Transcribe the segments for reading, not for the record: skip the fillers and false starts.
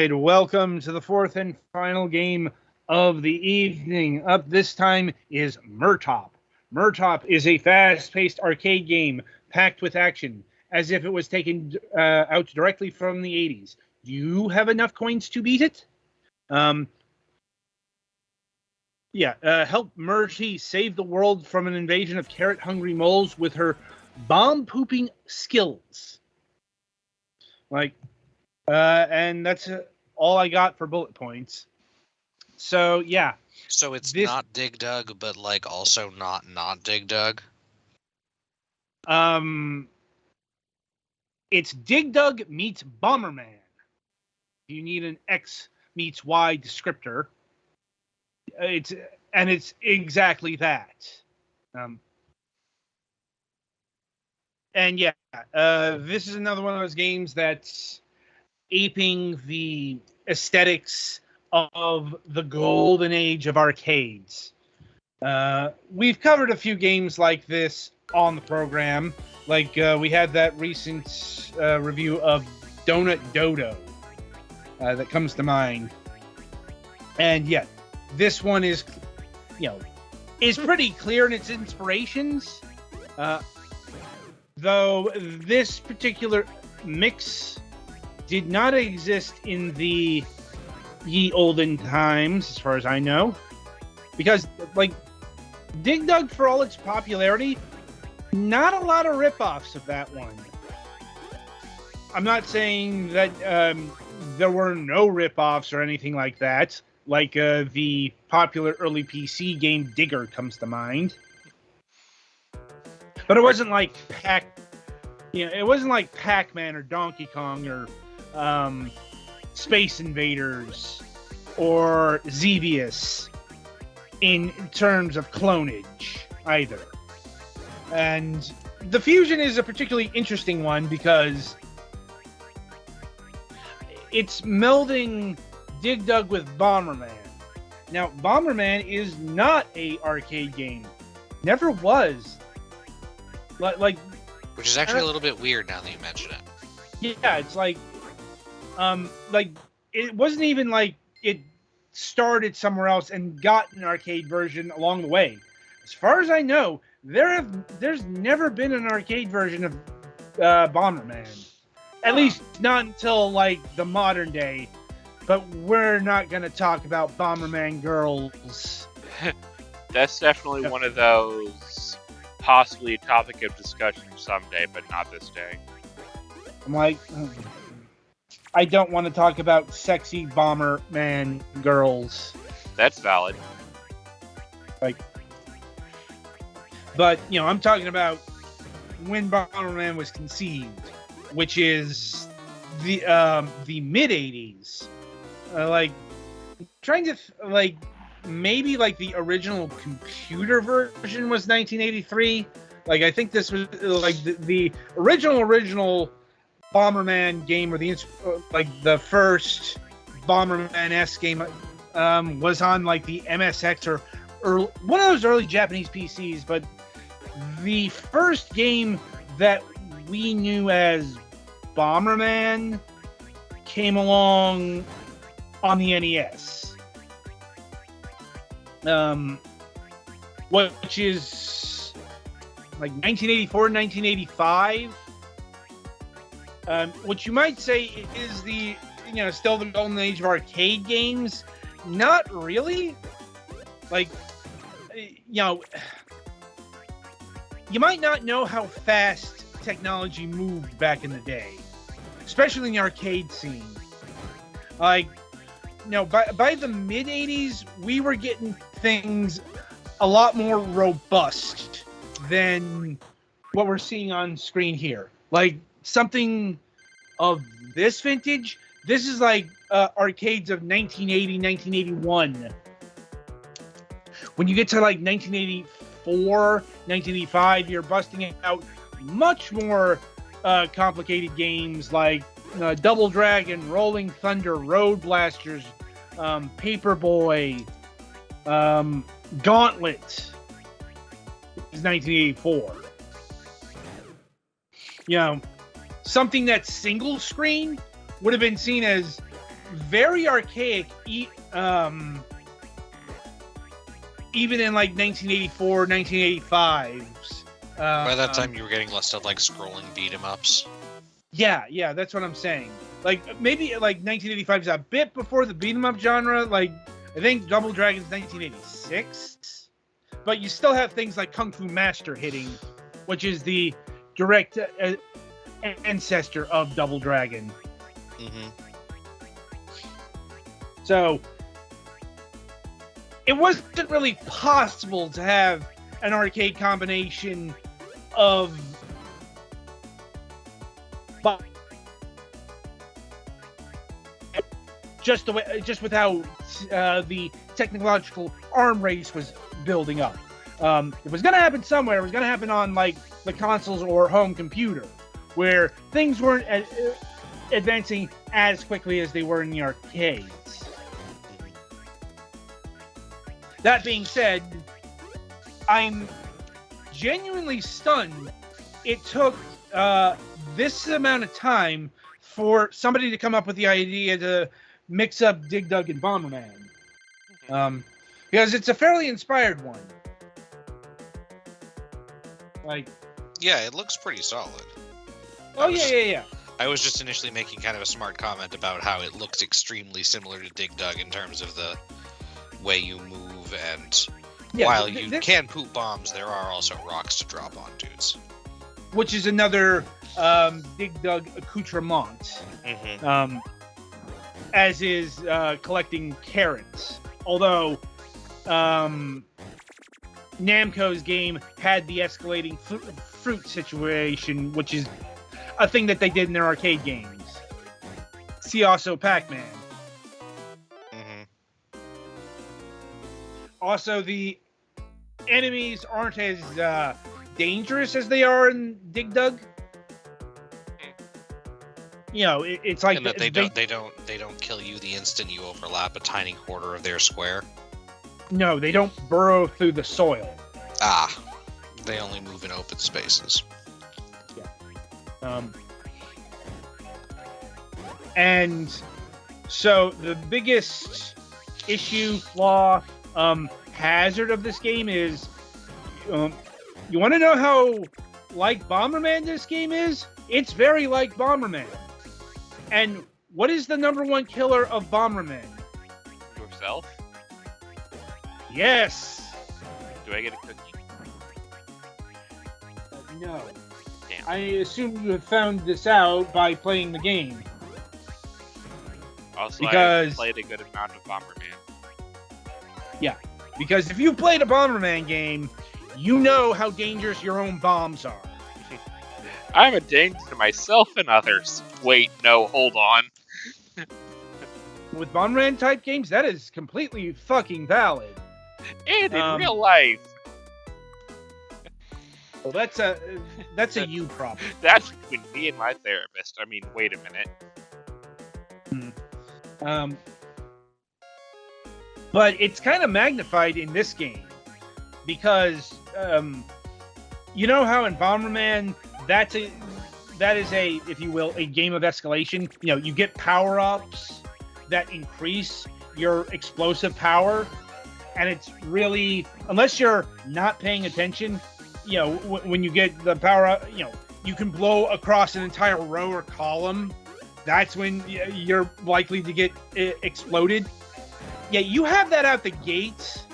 right, welcome to the fourth and final game of the evening. Up this time is Murtop. Murtop is a fast-paced arcade game packed with action, as if it was taken out directly from the 80s. Do you have enough coins to beat it? Help Murty save the world from an invasion of carrot-hungry moles with her bomb-pooping skills. And that's all I got for bullet points. So, yeah. So it's not Dig Dug, but, also not Dig Dug? It's Dig Dug meets Bomberman. You need an X meets Y descriptor. It's exactly that. This is another one of those games that's aping the aesthetics of the golden age of arcades. We've covered a few games like this on the program. We had that recent review of Donut Dodo that comes to mind. And yeah, this one is pretty clear in its inspirations. Though this particular mix did not exist in the ye olden times, as far as I know. Because, Dig Dug, for all its popularity, not a lot of rip-offs of that one. I'm not saying that there were no rip-offs or anything like that. The popular early PC game Digger comes to mind. But it wasn't like Pac-Man or Donkey Kong or Space Invaders or Xevious in terms of clonage either. And the fusion is a particularly interesting one because it's melding Dig Dug with Bomberman. Now, Bomberman is not a arcade game. Never was. Which is actually a little bit weird now that you mention it. Yeah, it's it wasn't even it started somewhere else and got an arcade version along the way. As far as I know, there's never been an arcade version of Bomberman. At least not until the modern day. But we're not going to talk about Bomberman girls. That's definitely one of those possibly a topic of discussion someday, but not this day. I'm I don't want to talk about sexy Bomberman girls. That's valid. But, I'm talking about when Bomberman was conceived, which is the mid-'80s. Trying to maybe the original computer version was 1983. I think this was the original Bomberman game, or the first Bomberman-esque game was on the MSX or one of those early Japanese PCs. But the first game that we knew as Bomberman came along on the NES, which is 1984, 1985, which you might say is the still the golden age of arcade games. Not really. You might not know how fast technology moved back in the day, especially in the arcade scene. By the mid-'80s, we were getting things a lot more robust than what we're seeing on screen here. Something of this vintage, this is arcades of 1980, 1981. When you get to 1984, 1985, you're busting out much more complicated games like Double Dragon, Rolling Thunder, Road Blasters, Paperboy, Gauntlet. Is 1984. Something that's single screen would have been seen as very archaic, even in like 1984, 1985s. By that time, you were getting less of like scrolling beat 'em ups. Yeah, that's what I'm saying. Like maybe like 1985 is a bit before the beat 'em up genre. Like I think Double Dragon's 1986, but you still have things like Kung Fu Master hitting, which is the direct ancestor of Double Dragon. Mm-hmm. So it wasn't really possible to have an arcade combination of just with how the technological arm race was building up. It was going to happen somewhere. It was going to happen on like the consoles or home computer, where things weren't advancing as quickly as they were in the arcades. That being said, I'm genuinely stunned it took this amount of time for somebody to come up with the idea to mix up Dig Dug and Bomberman. Because it's a fairly inspired one. Like, yeah, it looks pretty solid. Oh, yeah. I was just initially making kind of a smart comment about how it looks extremely similar to Dig Dug in terms of the way you move, and while you can poop bombs, there are also rocks to drop on dudes. Which is another Dig Dug accoutrement. Mm-hmm. As is collecting carrots. Although Namco's game had the escalating fruit situation, which is a thing that they did in their arcade games. See also Pac-Man. Mm-hmm. Also, the enemies aren't as dangerous as they are in Dig Dug. You know, it's like and that they don't kill you the instant you overlap a tiny quarter of their square. No, they don't burrow through the soil. They only move in open spaces. Yeah. And so the biggest issue, flaw, hazard of this game is, you want to know how like Bomberman this game is? It's very like Bomberman. And what is the number one killer of Bomberman? Yourself? Yes. Do I get a cookie? No. Damn. I assume you have found this out by playing the game. Also, because I played a good amount of Bomberman. Yeah, because if you played a Bomberman game, you know how dangerous your own bombs are. I'm a danger to myself and others. Wait, no, hold on. With Bomberman type games, that is completely fucking valid. And in real life. Well, that's a you problem. That's between me and my therapist. I mean, wait a minute. But it's kind of magnified in this game because you know how in Bomberman that is a, if you will, a game of escalation. You know, you get power-ups that increase your explosive power, and it's really, unless you're not paying attention, you know, when you get the power-up, you know, you can blow across an entire row or column. That's when you're likely to get exploded. Yeah, you have that out the gates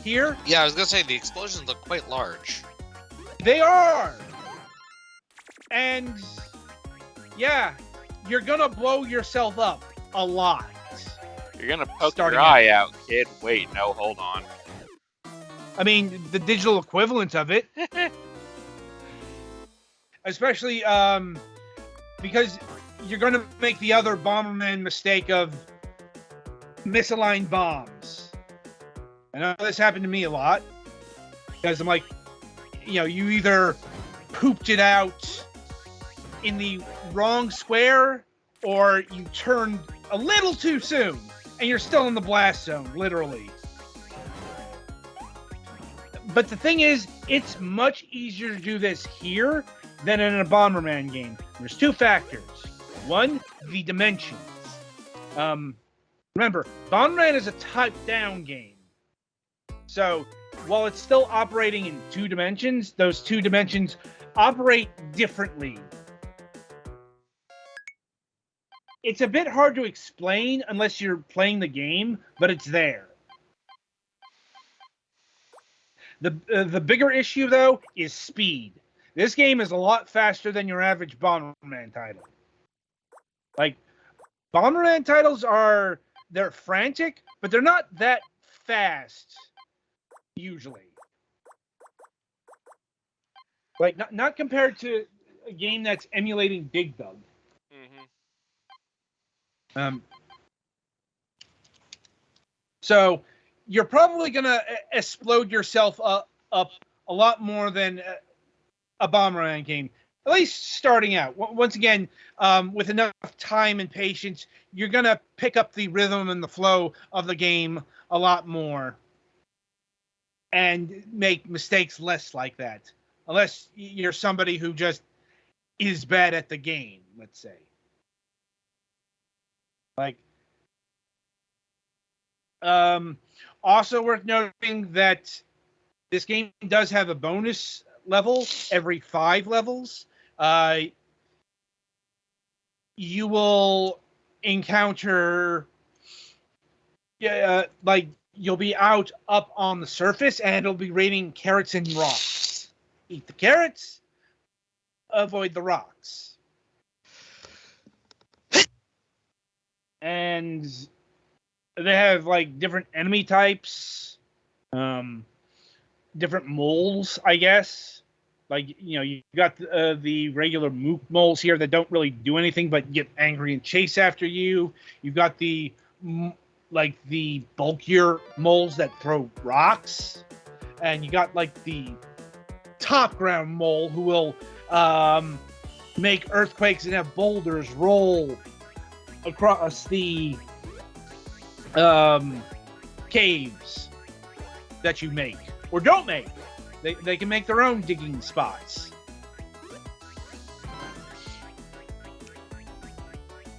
here. Yeah, I was gonna say the explosions look quite large. They are. And yeah, you're gonna blow yourself up a lot. You're gonna poke Starting your eye out, kid. Wait, no, hold on. I mean, the digital equivalent of it. Especially because you're gonna make the other Bomberman mistake of misaligned bombs. I know this happened to me a lot because I'm like, you know, you either pooped it out in the wrong square or you turned a little too soon and you're still in the blast zone, literally. But the thing is, it's much easier to do this here than in a Bomberman game. There's two factors. One, the dimensions. Remember, Bomberman is a top-down game. So, while it's still operating in 2 dimensions, those 2 dimensions operate differently. It's a bit hard to explain unless you're playing the game, but it's there. The bigger issue, though, is speed. This game is a lot faster than your average Bomberman title. Like, Bomberman titles they're frantic, but they're not that fast, usually. Like, not compared to a game that's emulating Dig Dug. Mm-hmm. So, you're probably going to explode yourself up a lot more than a Bomberman game. At least starting out. Once again, with enough time and patience, you're going to pick up the rhythm and the flow of the game a lot more. And make mistakes less like that. Unless you're somebody who just is bad at the game, let's say. Like, also worth noting that this game does have a bonus level every 5 levels. You will encounter, like, you'll be up on the surface, and it'll be raining carrots and rocks. Eat the carrots, avoid the rocks. And they have, like, different enemy types, different moles, I guess. Like, you got the regular mook moles here that don't really do anything but get angry and chase after you. You've got the bulkier moles that throw rocks. And you got, like, the top ground mole who will make earthquakes and have boulders roll across the caves that you make or don't make. They can make their own digging spots.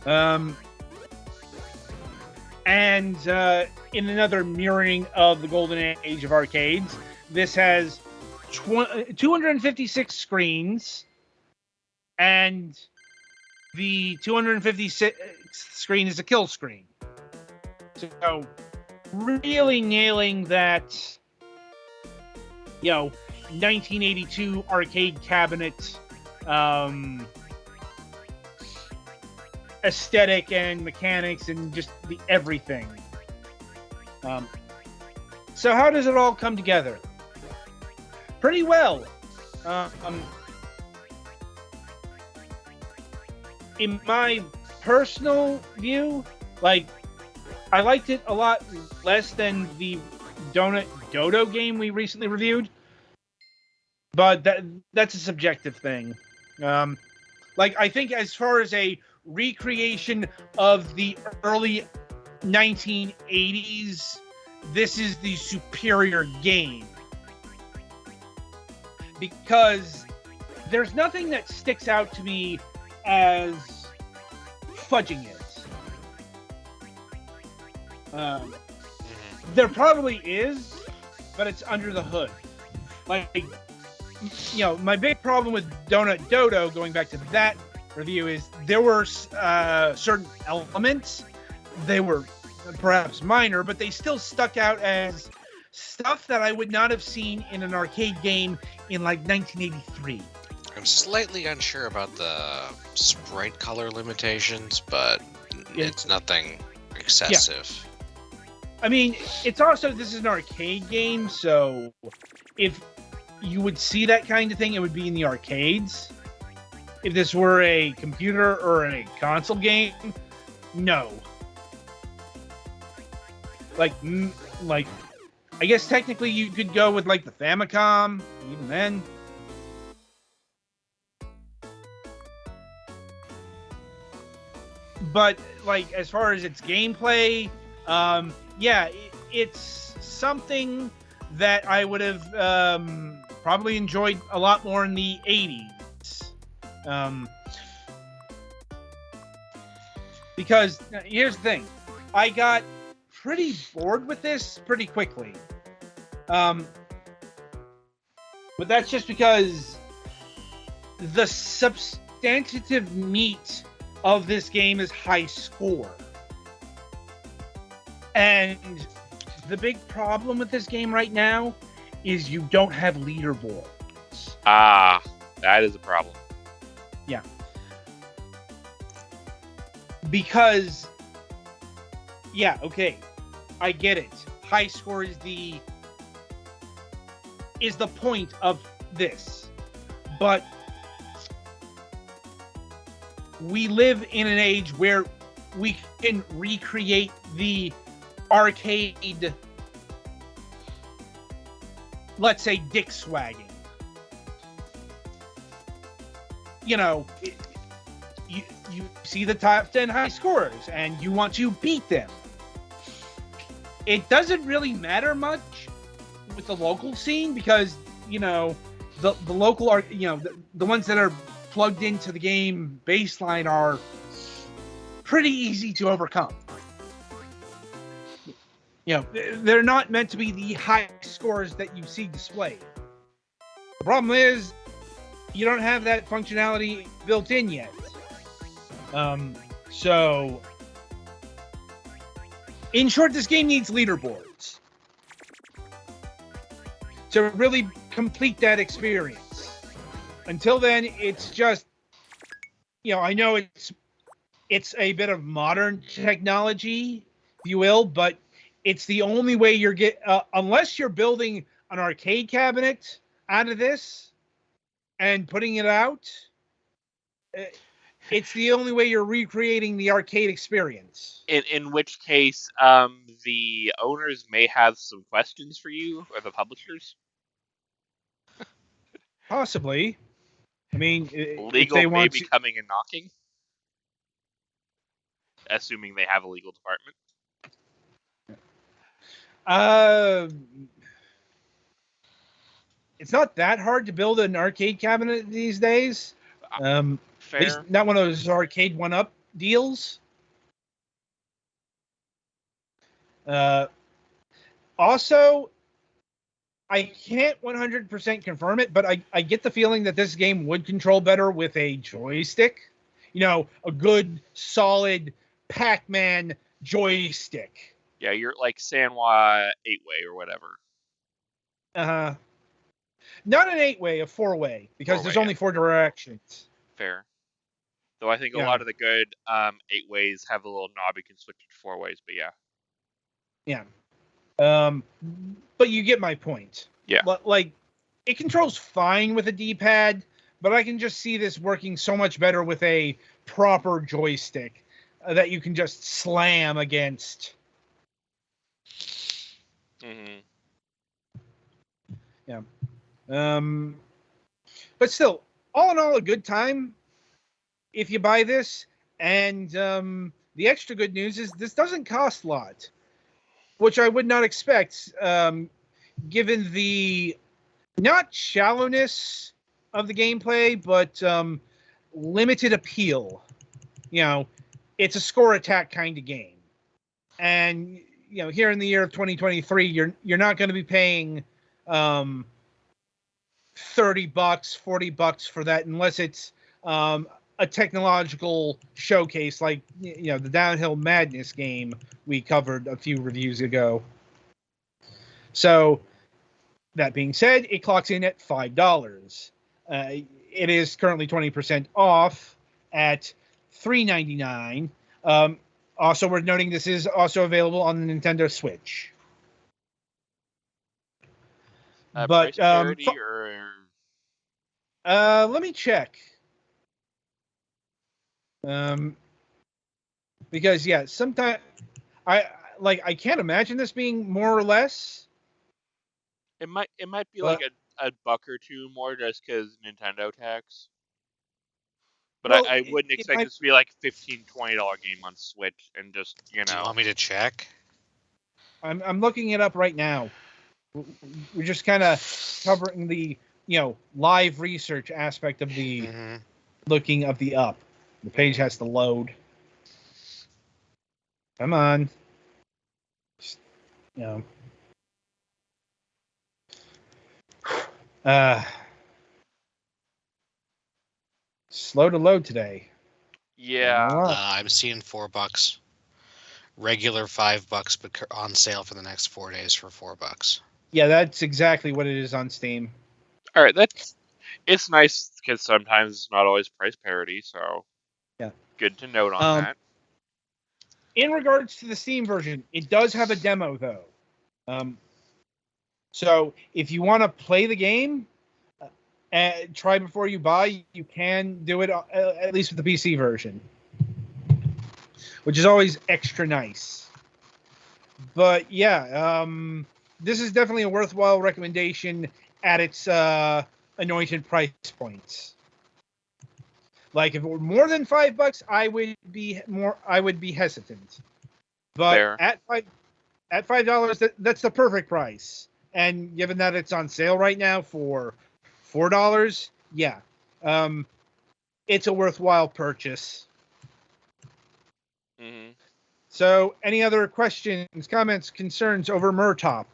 And in another mirroring of the golden age of arcades, this has 256 screens, and the 256th screen is a kill screen. So, really nailing that, 1982 arcade cabinet aesthetic and mechanics and just the everything. So how does it all come together? Pretty well. In my personal view, like, I liked it a lot less than the Donut Dodo game we recently reviewed, but that's a subjective thing. I think as far as a recreation of the early 1980s, this is the superior game. Because there's nothing that sticks out to me as fudging it. There probably is, but it's under the hood. Like, my big problem with Donut Dodo, going back to that review, is there were certain elements. They were perhaps minor, but they still stuck out as stuff that I would not have seen in an arcade game in, like, 1983. I'm slightly unsure about the sprite color limitations, but it's nothing excessive. Yeah. I mean, it's also, this is an arcade game, so if you would see that kind of thing, it would be in the arcades. If this were a computer or a console game, no. Like, I guess technically you could go with, like, the Famicom, even then. But, like, as far as its gameplay, it's something that I would have probably enjoyed a lot more in the 80s. Because here's the thing, I got pretty bored with this pretty quickly. But that's just because the substantive meat of this game is high score. And the big problem with this game right now is you don't have leaderboards. Ah, that is a problem. Yeah. Because, yeah, okay, I get it. High score is the point of this. But we live in an age where we can recreate the arcade, let's say, dick swagging. You know, you see the top 10 high scorers and you want to beat them. It doesn't really matter much with the local scene because, you know, the local are, you know, the ones that are plugged into the game baseline are pretty easy to overcome. You know, they're not meant to be the high scores that you see displayed. The problem is you don't have that functionality built in yet. So, in short, this game needs leaderboards to really complete that experience. Until then, it's just, you know, I know it's a bit of modern technology, if you will, but it's the only way you're unless you're building an arcade cabinet out of this and putting it out, it's the only way you're recreating the arcade experience. In which case, the owners may have some questions for you, or the publishers. Possibly. I mean, legal if they may want be coming and knocking, assuming they have a legal department. It's not that hard to build an arcade cabinet these days. Fair. At least not one of those arcade one-up deals. Also, I can't 100% confirm it, but I get the feeling that this game would control better with a joystick. You know, a good, solid Pac-Man joystick. Yeah, you're like Sanwa 8-way or whatever. Not an 8-way, a 4-way, because there's only 4 directions. Fair. Though I think a lot of the good 8-ways have a little knob you can switch to 4 ways, but yeah. Yeah. But you get my point. Yeah. Like, it controls fine with a D-pad, but I can just see this working so much better with a proper joystick that you can just slam against. Mm-hmm. Yeah. But still, all in all, a good time if you buy this. And the extra good news is this doesn't cost a lot, which I would not expect, given the not shallowness of the gameplay, but limited appeal. You know, it's a score attack kind of game. And, you know, here in the year of 2023, you're not going to be paying $30, $40 for that, unless it's a technological showcase like, you know, the Downhill Madness game we covered a few reviews ago. So, that being said, it clocks in at $5. It is currently 20% off at $3.99. Also, we're noting this is also available on the Nintendo Switch. But price parity or let me check. Because sometimes I can't imagine this being more or less. It might be like a buck or two more just because Nintendo tax. But well, I wouldn't expect this to be like $15, $20 game on Switch and just, you know. Do you want me to check? I'm looking it up right now. We're just kind of covering the, you know, live research aspect of the looking of the up. The page has to load. Come on. You know. Slow to load today. Yeah. I'm seeing $4. Regular $5, but on sale for the next 4 days for $4. Yeah, that's exactly what it is on Steam. All right, it's nice because sometimes it's not always price parity, so yeah, good to note on that. In regards to the Steam version, it does have a demo though. So if you want to play the game, and try before you buy, you can do it at least with the PC version, which is always extra nice. But yeah, this is definitely a worthwhile recommendation at its anointed price points. Like if it were more than $5, I would be hesitant. But Fair. at $5, that's the perfect price. And given that it's on sale right now for $4, yeah, it's a worthwhile purchase. Mm-hmm. So, any other questions, comments, concerns over Murtop?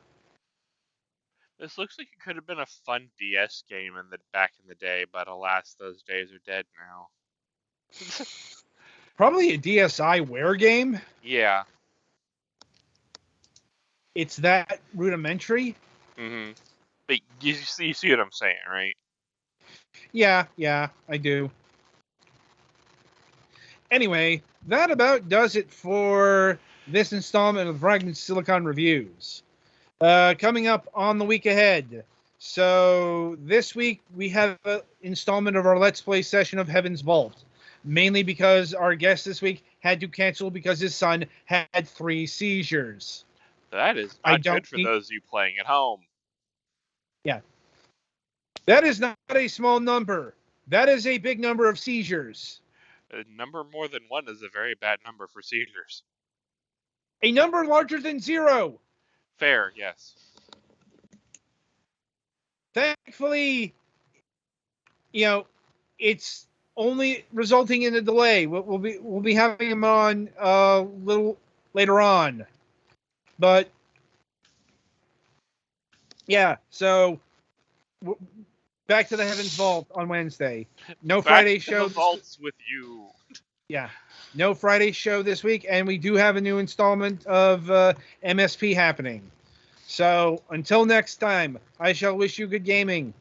This looks like it could have been a fun DS game back in the day, but alas, those days are dead now. Probably a DSiWare game. Yeah. It's that rudimentary. Mm-hmm. But you see what I'm saying, right? Yeah, I do. Anyway, that about does it for this installment of Fragments Silicon Reviews. Coming up on the week ahead. So this week we have an installment of our Let's Play session of Heaven's Vault. Mainly because our guest this week had to cancel because his son had 3 seizures. That is not good for those of you playing at home. Yeah. That is not a small number. That is a big number of seizures. A number more than 1 is a very bad number for seizures. A number larger than 0. Fair, yes. Thankfully, it's only resulting in a delay. We'll be having him on a little later on, but yeah. So back to the Heaven's Vault on Wednesday. No Friday show. The vaults with you. Yeah, no Friday show this week, and we do have a new installment of MSP happening. So until next time, I shall wish you good gaming.